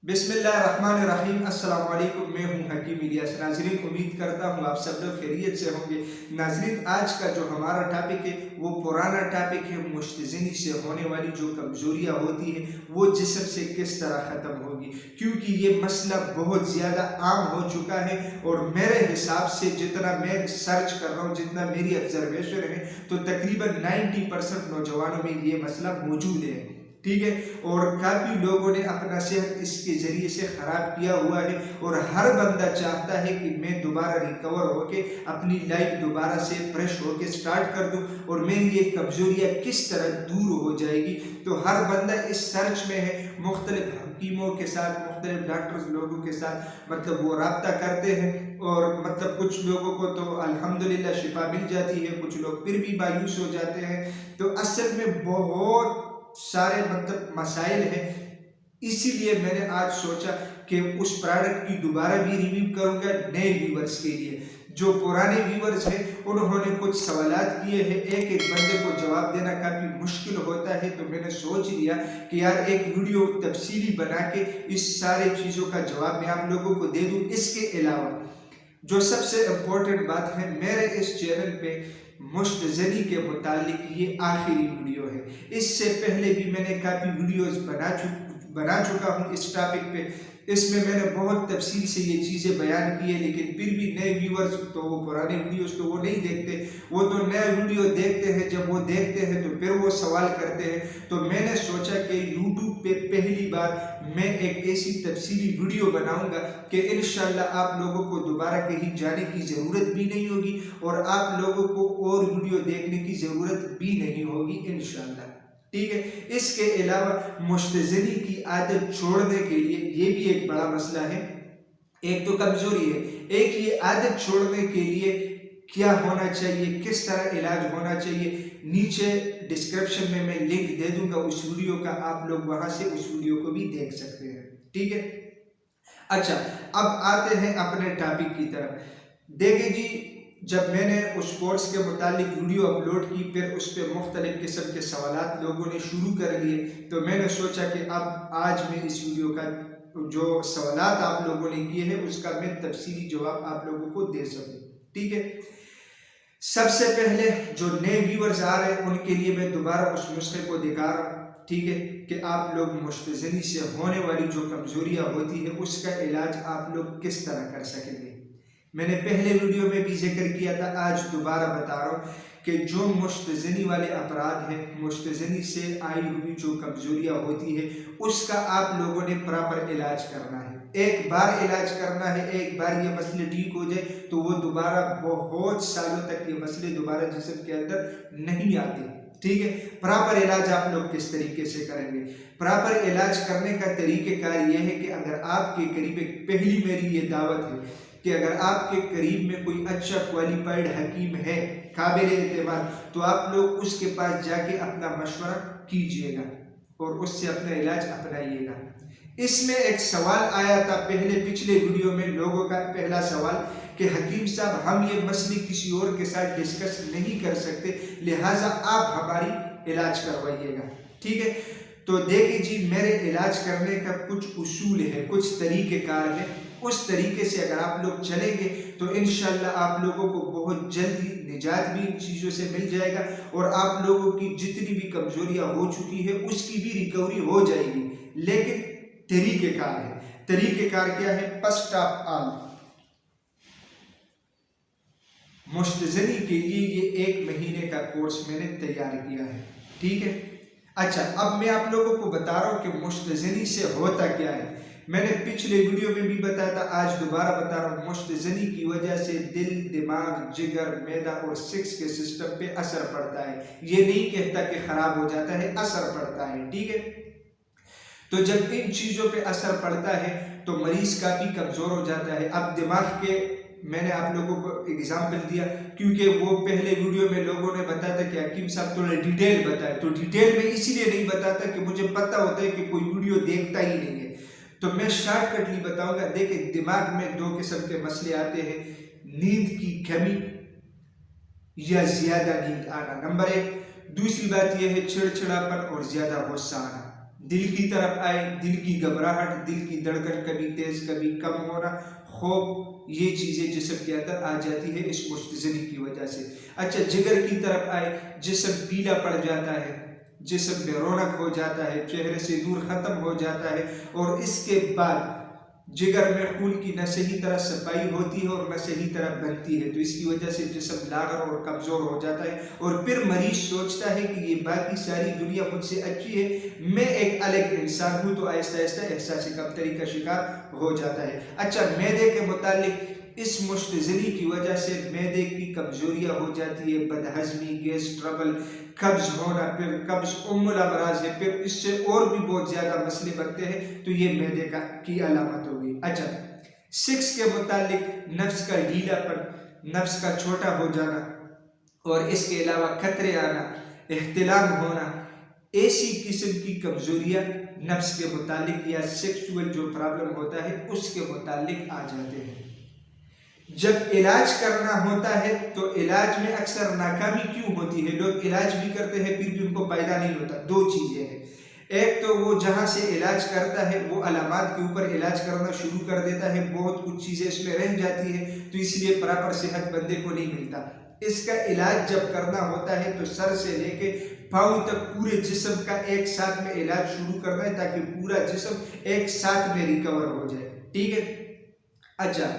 بسم اللہ الرحمن الرحیم۔ السلام علیکم، میں ہوں حکیم الیاس۔ ناظرین، امید کرتا ہوں آپ سب لوگ خیریت سے ہوں گے۔ ناظرین، آج کا جو ہمارا ٹاپک ہے وہ پرانا ٹاپک ہے، مشتزنی سے ہونے والی جو کمزوریاں ہوتی ہیں وہ جسم سے کس طرح ختم ہوگی، کیونکہ یہ مسئلہ بہت زیادہ عام ہو چکا ہے اور میرے حساب سے جتنا میں سرچ کر رہا ہوں، جتنا میری آبزرویشن ہے، تو تقریباً 90% نوجوانوں میں یہ مسئلہ موجود ہے، ٹھیک ہے۔ اور کافی لوگوں نے اپنا صحت اس کے ذریعے سے خراب کیا ہوا ہے، اور ہر بندہ چاہتا ہے کہ میں دوبارہ ریکور ہو کے اپنی لائف دوبارہ سے فریش ہو کے سٹارٹ کر دوں اور میری یہ کمزوریاں کس طرح دور ہو جائے گی۔ تو ہر بندہ اس سرچ میں ہے، مختلف حکیموں کے ساتھ، مختلف ڈاکٹرز لوگوں کے ساتھ وہ رابطہ کرتے ہیں، اور کچھ لوگوں کو تو الحمدللہ شفا مل جاتی ہے، کچھ لوگ پھر بھی مایوس ہو جاتے ہیں۔ تو اصل میں بہت سارے مسائل ہیں، اسی لیے میں نے آج سوچا کہ اس پروڈکٹ کی دوبارہ بھی ریویو کروں گا نئے ویورز کے لیے۔ جو پرانے ویورز ہیں انہوں نے کچھ سوالات کیے ہیں، ایک بندے کو جواب دینا کافی مشکل ہوتا ہے، تو میں نے سوچ لیا کہ یار ایک ویڈیو تفصیلی بنا کے اس سارے چیزوں کا جواب میں آپ لوگوں کو دے دوں۔ اس کے علاوہ جو سب سے امپورٹنٹ بات ہے، میرے اس چینل پہ مشتزنی کے متعلق یہ آخری ویڈیو ہے۔ اس سے پہلے بھی میں نے کافی ویڈیوز بنا چکا ہوں اس ٹاپک پہ، اس میں نے بہت تفصیل سے یہ چیزیں بیان کی ہے، لیکن پھر بھی نئے ویورز تو وہ پرانے ویڈیوز تو وہ نہیں دیکھتے، وہ تو نئے ویڈیو دیکھتے ہیں۔ جب وہ دیکھتے ہیں تو پھر وہ سوال کرتے ہیں، تو میں نے سوچا کہ یوٹیوب پہ پہلی بار میں ایک ایسی تفصیلی ویڈیو بناؤں گا کہ انشاءاللہ آپ لوگوں کو دوبارہ کہیں جانے کی ضرورت بھی نہیں ہوگی، اور آپ لوگوں کو اور ویڈیو دیکھنے کی ضرورت بھی نہیں ہوگی انشاءاللہ، ٹھیک ہے۔ اس کے علاوہ مشتزنی کی عادت چھوڑنے کے لیے یہ بھی ایک بڑا مسئلہ ہے، ایک تو کمزوری ہے، ایک یہ عادت چھوڑنے کے لیے کیا ہونا چاہیے، کس طرح علاج ہونا چاہیے۔ نیچے ڈسکرپشن میں لنک دے دوں گا اس ویڈیو کا، آپ لوگ وہاں سے اس ویڈیو کو بھی دیکھ سکتے ہیں، ٹھیک ہے۔ اچھا، اب آتے ہیں اپنے ٹاپک کی طرف۔ دیکھیں جی، جب میں نے اس کورس کے متعلق ویڈیو اپلوڈ کی، پھر اس پہ مختلف قسم کے سوالات لوگوں نے شروع کر لیے، تو میں نے سوچا کہ اب آج میں اس ویڈیو کا جو سوالات آپ لوگوں نے کیے ہیں اس کا میں تفصیلی جواب آپ لوگوں کو دے سکوں، ٹھیک ہے۔ سب سے پہلے جو نئے ویورز آ رہے ہیں ان کے لیے میں دوبارہ اس نسخے کو دکھا رہا ہوں، ٹھیک ہے، کہ آپ لوگ مشتزنی سے ہونے والی جو کمزوریاں ہوتی ہیں اس کا علاج آپ لوگ کس طرح کر سکیں گے۔ میں نے پہلے ویڈیو میں بھی ذکر کیا تھا، آج دوبارہ بتا رہا ہوں کہ جو مشتزنی والے افراد ہیں، مشتزنی سے آئی ہوئی جو کمزوریاں ہوتی ہے اس کا آپ لوگوں نے پراپر علاج کرنا ہے، ایک بار علاج کرنا ہے۔ ایک بار یہ مسئلے ٹھیک ہو جائے تو وہ دوبارہ بہت سالوں تک یہ مسئلے دوبارہ جسم کے اندر نہیں آتے، ٹھیک ہے۔ پراپر علاج آپ لوگ کس طریقے سے کریں گے؟ پراپر علاج کرنے کا طریقہ کار یہ ہے کہ اگر آپ کے قریب، پہلی میری یہ دعوت ہے کہ اگر آپ کے قریب میں کوئی اچھا کوالیفائڈ حکیم ہے، قابل اعتماد، تو آپ لوگ اس کے پاس جا کے اپنا مشورہ کیجئے گا اور اس سے اپنا علاج اپنائیے گا۔ اس میں ایک سوال آیا تھا پچھلے ویڈیو میں، لوگوں کا پہلا سوال کہ حکیم صاحب ہم یہ مسئلے کسی اور کے ساتھ ڈسکس نہیں کر سکتے، لہٰذا آپ ہماری علاج کروائیے گا، ٹھیک ہے۔ تو دیکھیں جی، میرے علاج کرنے کا کچھ اصول ہے، کچھ طریقہ کار ہے، اس طریقے سے اگر آپ لوگ چلیں گے تو انشاءاللہ آپ لوگوں کو بہت جلدی نجات بھی ان چیزوں سے مل جائے گا، اور آپ لوگوں کی جتنی بھی کمزوریاں ہو چکی ہے اس کی بھی ریکوری ہو جائے گی۔ لیکن طریقہ کار ہے، طریقہ کار کیا ہے؟ فرسٹ آف آل، مشتزنی کے لیے یہ 1 مہینے کا کورس میں نے تیار کیا ہے، ٹھیک ہے۔ اچھا، اب میں آپ لوگوں کو بتا رہا ہوں کہ مشتزنی سے ہوتا کیا ہے۔ میں نے پچھلے ویڈیو میں بھی بتایا تھا، آج دوبارہ بتا رہا ہوں، مشتزنی کی وجہ سے دل، دماغ، جگر، معدہ اور سیکس کے سسٹم پہ اثر پڑتا ہے۔ یہ نہیں کہتا کہ خراب ہو جاتا ہے، اثر پڑتا ہے، ٹھیک ہے۔ تو جب ان چیزوں پہ اثر پڑتا ہے تو مریض کافی کمزور ہو جاتا ہے۔ اب دماغ کے میں نے آپ لوگوں کو اگزامپل دیا، کیونکہ وہ پہلے ویڈیو میں لوگوں نے بتایا تھا کہ حکیم صاحب تھوڑا ڈیٹیل بتائے، تو ڈیٹیل میں اسی لیے نہیں بتاتا کہ مجھے پتہ ہوتا ہے کہ کوئی ویڈیو دیکھتا ہی نہیں ہے، تو میں شارٹ کٹلی بتاؤں گا۔ دیکھیں، دماغ میں 2 قسم کے مسئلے آتے ہیں، نیند کی کمی یا زیادہ نیند آنا، نمبر 1۔ دوسری بات یہ ہے چڑچڑاپن اور زیادہ غصہ آنا۔ دل کی طرف آئے، دل کی گھبراہٹ، دل کی دھڑکن کبھی تیز کبھی کم ہونا، خوف، یہ چیزیں جسم کے اندر آ جاتی ہے اس مشتزنی کی وجہ سے۔ اچھا، جگر کی طرف آئے، جسم پیلا پڑ جاتا ہے، جسم بے رونق ہو جاتا ہے، چہرے سے نور ختم ہو جاتا ہے، اور اس کے بعد جگر میں خون کی نہ صحیح طرح صفائی ہوتی ہے اور نہ صحیح طرح بنتی ہے، تو اس کی وجہ سے جسم لاغر اور کمزور ہو جاتا ہے، اور پھر مریض سوچتا ہے کہ یہ باقی ساری دنیا مجھ سے اچھی ہے، میں ایک الگ انسان ہوں، تو آہستہ آہستہ احساس کمتری کا شکار ہو جاتا ہے۔ اچھا، معدے کے متعلق اس مشتزنی کی وجہ سے معدے کی کمزوریاں ہو جاتی ہے، بدہضمی، گیس ٹربل، قبض ہونا، پھر قبض الامراض ہے، پھر اس سے اور بھی بہت زیادہ مسئلے بنتے ہیں، تو یہ معدے کی علامت ہوگی۔ اچھا، سکس کے متعلق نفس کا ڈھیلا پن، نفس کا چھوٹا ہو جانا، اور اس کے علاوہ خطرے آنا، احتلام ہونا، ایسی قسم کی کمزوریاں نفس کے متعلق یا سیکسول جو پرابلم ہوتا ہے اس کے متعلق آ جاتے ہیں۔ جب علاج کرنا ہوتا ہے تو علاج میں اکثر ناکامی کیوں ہوتی ہے؟ لوگ علاج بھی کرتے ہیں پھر بھی ان کو فائدہ نہیں ہوتا۔ دو چیزیں ہیں، ایک تو وہ جہاں سے علاج کرتا ہے وہ علامات کے اوپر علاج کرنا شروع کر دیتا ہے، بہت کچھ چیزیں اس میں رہ جاتی ہیں، تو اس لیے پراپر صحت بندے کو نہیں ملتا۔ اس کا علاج جب کرنا ہوتا ہے تو سر سے لے کے پاؤں تک پورے جسم کا ایک ساتھ میں علاج شروع کرنا ہے تاکہ پورا جسم ایک ساتھ میں ریکور ہو جائے، ٹھیک ہے۔ اچھا،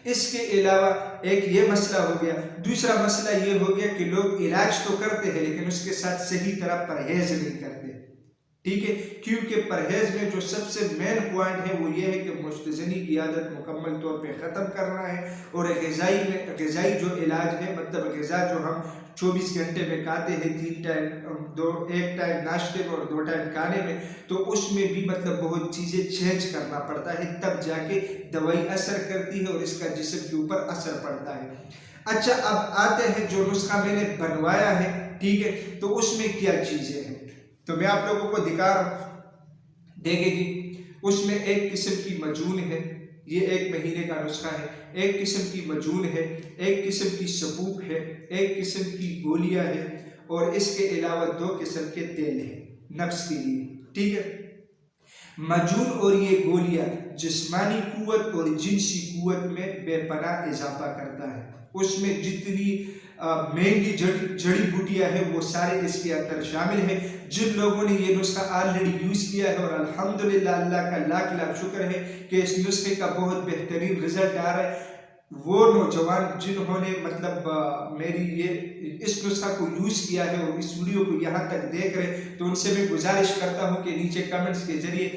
اس کے علاوہ ایک یہ مسئلہ ہو گیا، دوسرا مسئلہ یہ ہو گیا کہ لوگ علاج تو کرتے ہیں لیکن اس کے ساتھ صحیح طرح پرہیز نہیں کرتے، ٹھیک ہے، کیونکہ پرہیز میں جو سب سے مین پوائنٹ ہے وہ یہ ہے کہ مشتزنی کی عادت مکمل طور پہ ختم کرنا ہے، اور غذائی جو علاج ہے، مطلب غذا جو ہم 24 گھنٹے میں کھاتے ہیں، 3 ٹائم، ایک ٹائم ناشتے میں اور 2 ٹائم کھانے میں، تو اس میں بھی مطلب بہت چیزیں چینج کرنا پڑتا ہے، تب جا کے دوائی اثر کرتی ہے اور اس کا جسم کے اوپر اثر پڑتا ہے۔ اچھا، اب آتے ہیں جو نسخہ میں نے بنوایا ہے، ٹھیک ہے، تو اس میں کیا چیزیں ہیں، تو میں آپ لوگوں کو دکھا رہا ہوں، دیکھیں جی، اس میں ایک قسم کی مجون ہے، یہ 1 مہینے کا نسخہ ہے، ایک قسم کی مجون ہے، ایک قسم کی سبوپ ہے، ایک قسم کی گولیاں ہے، اور اس کے علاوہ 2 قسم کے تیل ہیں نفس کے لیے، ٹھیک ہے۔ مجون اور یہ گولیاں جسمانی قوت اور جنسی قوت میں بے پناہ اضافہ کرتا ہے، اس میں جتنی مہنگی جڑی بوٹیاں ہیں وہ سارے اس کے اندر شامل ہیں۔ جن لوگوں نے یہ نسخہ آلریڈی یوز کیا ہے، اور الحمدللہ اللہ کا لاکھ لاکھ شکر ہے کہ اس نسخے کا بہت بہترین رزلٹ آ رہا ہے، وہ نوجوان جنہوں نے مطلب اس نسخہ کو یوز کیا ہے اور اس ویڈیو کو یہاں تک دیکھ رہے، تو ان سے میں گزارش کرتا ہوں کہ نیچے کمنٹس کے ذریعے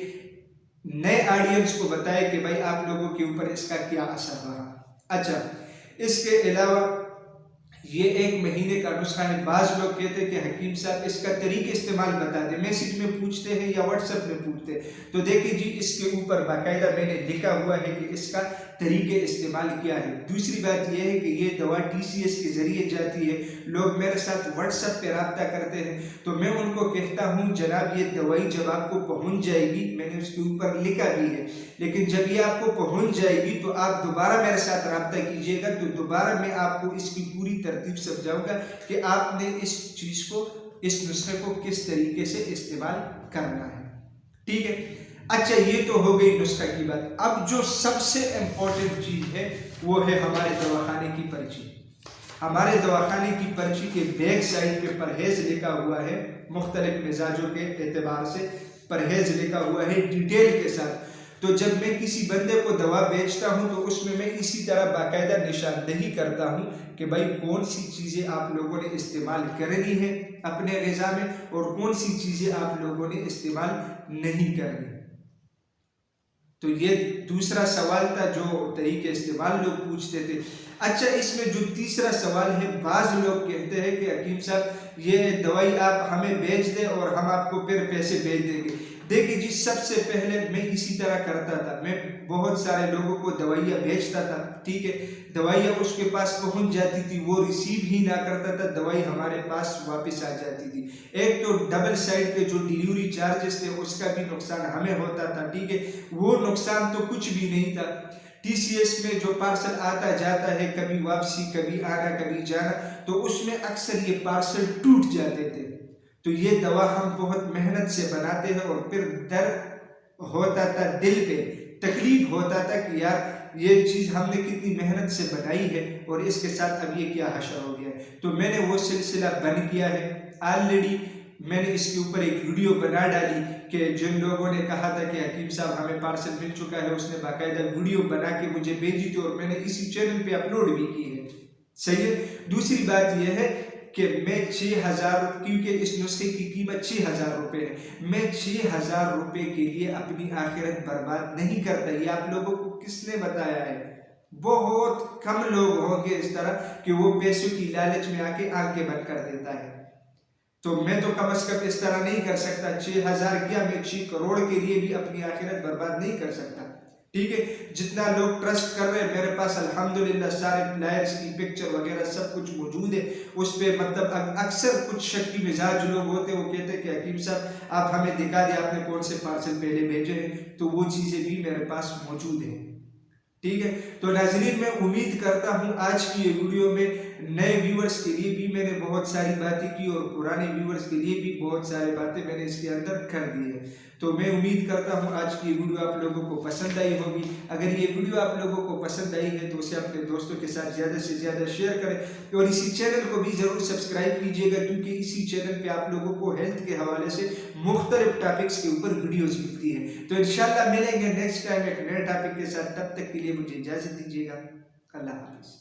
نئے آڈینس کو بتائے کہ بھائی آپ لوگوں کے اوپر اس کا کیا اثر رہا۔ اچھا، اس کے علاوہ یہ 1 مہینے کا نسخہ ہے۔ بعض لوگ کہتے ہیں کہ حکیم صاحب اس کا طریقہ استعمال بتا دیں، میسج میں پوچھتے ہیں یا واٹس ایپ میں پوچھتے ہیں، تو دیکھیں جی، اس کے اوپر باقاعدہ میں نے لکھا ہوا ہے کہ اس کا طریقہ استعمال کیا ہے۔ دوسری بات یہ ہے کہ یہ دوا TCS کے ذریعے جاتی ہے، لوگ میرے ساتھ واٹس ایپ پہ رابطہ کرتے ہیں، تو میں ان کو کہتا ہوں جناب یہ دوائی جب آپ کو پہنچ جائے گی، میں نے اس کے اوپر لکھا بھی ہے، لیکن جب یہ آپ کو پہنچ جائے گی تو آپ دوبارہ میرے ساتھ رابطہ کیجئے گا، تو دوبارہ میں آپ کو اس کی پوری ترتیب سمجھاؤں گا کہ آپ نے اس چیز کو، اس نسخے کو کس طریقے سے استعمال کرنا ہے، ٹھیک ہے۔ اچھا، یہ تو ہو گئی نسخہ کی بات۔ اب جو سب سے امپورٹنٹ چیز ہے وہ ہے ہمارے دواخانے کی پرچی۔ ہمارے دواخانے کی پرچی کے بیک سائڈ پہ پرہیز لکھا ہوا ہے، مختلف مزاجوں کے اعتبار سے پرہیز لکھا ہوا ہے ڈیٹیل کے ساتھ، تو جب میں کسی بندے کو دوا بیچتا ہوں تو اس میں اسی طرح باقاعدہ نشاندہی کرتا ہوں کہ بھائی کون سی چیزیں آپ لوگوں نے استعمال کرنی ہے اپنے غذا میں اور کون سی چیزیں آپ لوگوں نے استعمال نہیں کرنی۔ تو یہ دوسرا سوال تھا جو طریقے استعمال لوگ پوچھتے تھے۔ اچھا، اس میں جو تیسرا سوال ہے، بعض لوگ کہتے ہیں کہ حکیم صاحب یہ دوائی آپ ہمیں بیچ دیں اور ہم آپ کو پھر پیسے بھیج دیں گے۔ دیکھیں جی، سب سے پہلے میں اسی طرح کرتا تھا، میں بہت سارے لوگوں کو دوائیاں بیچتا تھا، ٹھیک ہے، دوائیاں اس کے پاس پہنچ جاتی تھی، وہ ریسیو ہی نہ کرتا تھا، دوائی ہمارے پاس واپس آ جاتی تھی۔ ایک تو ڈبل سائڈ کے جو ڈیلیوری چارجز تھے اس کا بھی نقصان ہمیں ہوتا تھا، ٹھیک ہے، وہ نقصان تو کچھ بھی نہیں تھا۔ TCS میں جو پارسل آتا جاتا ہے، کبھی واپسی، کبھی آنا، کبھی جانا، تو اس میں اکثر یہ پارسل ٹوٹ جاتے تھے، تو یہ دوا ہم بہت محنت سے بناتے ہیں اور پھر درد ہوتا تھا دل پہ، تکلیف ہوتا تھا کہ یار یہ چیز ہم نے کتنی محنت سے بنائی ہے اور اس کے ساتھ اب یہ کیا حشر ہو گیا ہے۔ تو میں نے وہ سلسلہ بند کیا ہے آلریڈی، میں نے اس کے اوپر ایک ویڈیو بنا ڈالی کہ جن لوگوں نے کہا تھا کہ حکیم صاحب ہمیں پارسل مل چکا ہے، اس نے باقاعدہ ویڈیو بنا کے مجھے بھیجی تھی اور میں نے اسی چینل پہ اپلوڈ بھی کی ہے، صحیح ہے۔ دوسری بات یہ ہے کہ میں 6000، کیونکہ اس نسخے کی قیمت 6000 روپے ہے، میں 6000 روپے کے لیے اپنی آخرت برباد نہیں کرتا۔ یہ آپ لوگوں کو کس نے بتایا ہے؟ بہت کم لوگ ہوں گے اس طرح کہ وہ پیسوں کی لالچ میں آ کے آنکھیں بند کر دیتا ہے۔ تو میں تو کم از کم اس طرح نہیں کر سکتا، 6000 کیا میں 6 کروڑ کے لیے بھی اپنی آخرت برباد نہیں کر سکتا، ٹھیک ہے۔ جتنا لوگ ٹرسٹ کر رہے ہیں میرے پاس الحمدللہ سارے پلائرز کی پکچر وغیرہ سب کچھ موجود ہے اس پہ، مطلب اکثر کچھ شکی مزاج لوگ ہوتے ہیں، وہ کہتے ہیں کہ حکیم صاحب آپ ہمیں دکھا دیں آپ نے کون سے پارسل پہلے بھیجے ہیں، تو وہ چیزیں بھی میرے پاس موجود ہیں، ٹھیک ہے۔ تو ناظرین میں امید کرتا ہوں آج کی یہ ویڈیو میں نئے ویورز کے لیے بھی میں نے بہت ساری باتیں کی اور پرانے ویورز کے لیے بھی بہت ساری باتیں میں نے اس کے اندر کر دی ہے۔ تو میں امید کرتا ہوں آج کی یہ ویڈیو آپ لوگوں کو پسند آئی ہوگی۔ اگر یہ ویڈیو آپ لوگوں کو پسند آئی ہے تو اسے اپنے دوستوں کے ساتھ زیادہ سے زیادہ شیئر کریں اور اسی چینل کو بھی ضرور سبسکرائب کیجیے گا، کیونکہ اسی چینل پہ آپ لوگوں کو ہیلتھ کے حوالے سے مختلف ٹاپکس کے اوپر ویڈیوز ملتی ہیں۔ تو انشاءاللہ ملیں گے نیکسٹ ٹائم ایک نئے ٹاپک کے ساتھ، تب تک کے لیے مجھے اجازت دیجیے گا، اللہ حافظ۔